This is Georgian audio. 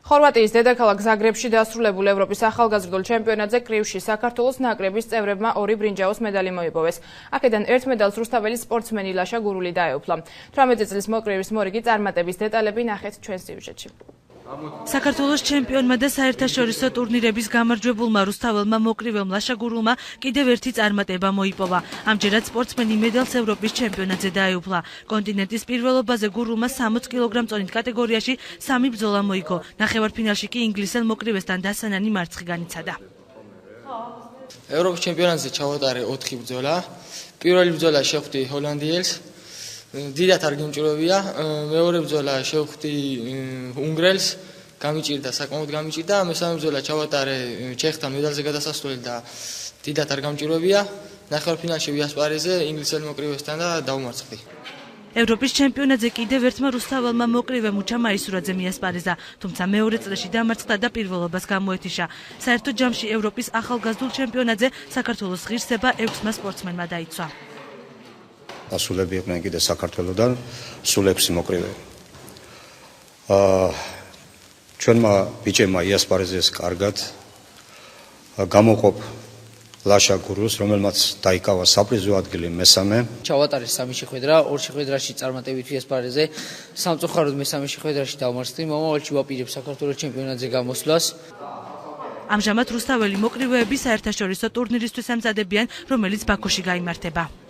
ხორვატიის დედაქალაქ ზაგრებში დასრულებულ ევროპის ახალგაზრდულ ჩემპიონატზე კრივში საქართველოს ნაკრების წევრებმა 2 ბრინჯაოს medali მოიპოვეს. აქედან 1 მედალს რუსთაველი სპორტსმენი ლაშა გურული დაეუფლა. 18 წლის მოკრივის მორიგი წარმატების დეტალები ნახეთ ჩვენს სიუჟეტში. საქართველოს ჩემპიონმა და საერთაშორისო ტურნირების გამარჯვებულმა რუსთაველმა მოკრივემ ლაშა გურულმა კიდევ ერთი წარმატება მოიპოვა. ამჯერად სპორტსმენი მედალს ევროპის ჩემპიონატზე დაეუფლა. კონტინენტის პირველობაზე გურულმა 60 კილოგრამ წონით კატეგორიაში 3 ბრძოლა მოიგო. ნახევარფინალში კი ინგლისელ მოკრივესთან დასანანი მარცხი განიცადა. ევროპის ჩემპიონატზე ჩავატარე 4 ბრძოლა. პირველი ბრძოლა შევხვდი ჰოლანდიელს. დიდად არ გემჭირვებია. მეორე ბრძოლა შევხვდი უნგრელს, გამიჭირდა, საკმაოდ გამიჭირდა. მესამე ბრძოლა ჩავატარე ჩეხთან მედალზე გადასასვლელი და დიდად არ გამჭირვებია. ნახევარფინალში ვიასპარეზე ინგლისელ მოკრივესთან და დავუმარცხდი. ევროპის ჩემპიონატზე კიდევ ერთმა რუსთაველმა მოკრივემ უჩა მაისურაძე მიასპარეზა, თუმცა მეორე წრეში დამარცხდა და პირველობას გამოეთიშა. საერთო ჯამში ევროპის ახალგაზრდულ ჩემპიონატზე საქართველოს ღირსება 6-მა სპორტსმენმა დაიცვა. ასულები იყვნენ კიდე საქართველოდან, სულ 6 მოკრივე. ჩვენმა ბიჭებმა იასპარეზეს კარგად, გამოყოფ ლაშა გურულს, რომელმაც დაიკავა საპრიზო ადგილი მესამე. ჩავატარე 3 შეხვედრა, 2 შეხვედრაში წარმატებით ვიასპარეზე, სამწუხაროდ მესამე შეხვედრაში დავმარცხდი. მომავალში ვაპირებ საქართველოს ჩემპიონატზე გამოსვლას. ამჟამად რუსთაველი მოკრივეები საერთაშორისო ტურნირისთვის ემზადებიან, რომელიც ბაქოში გაიმართება.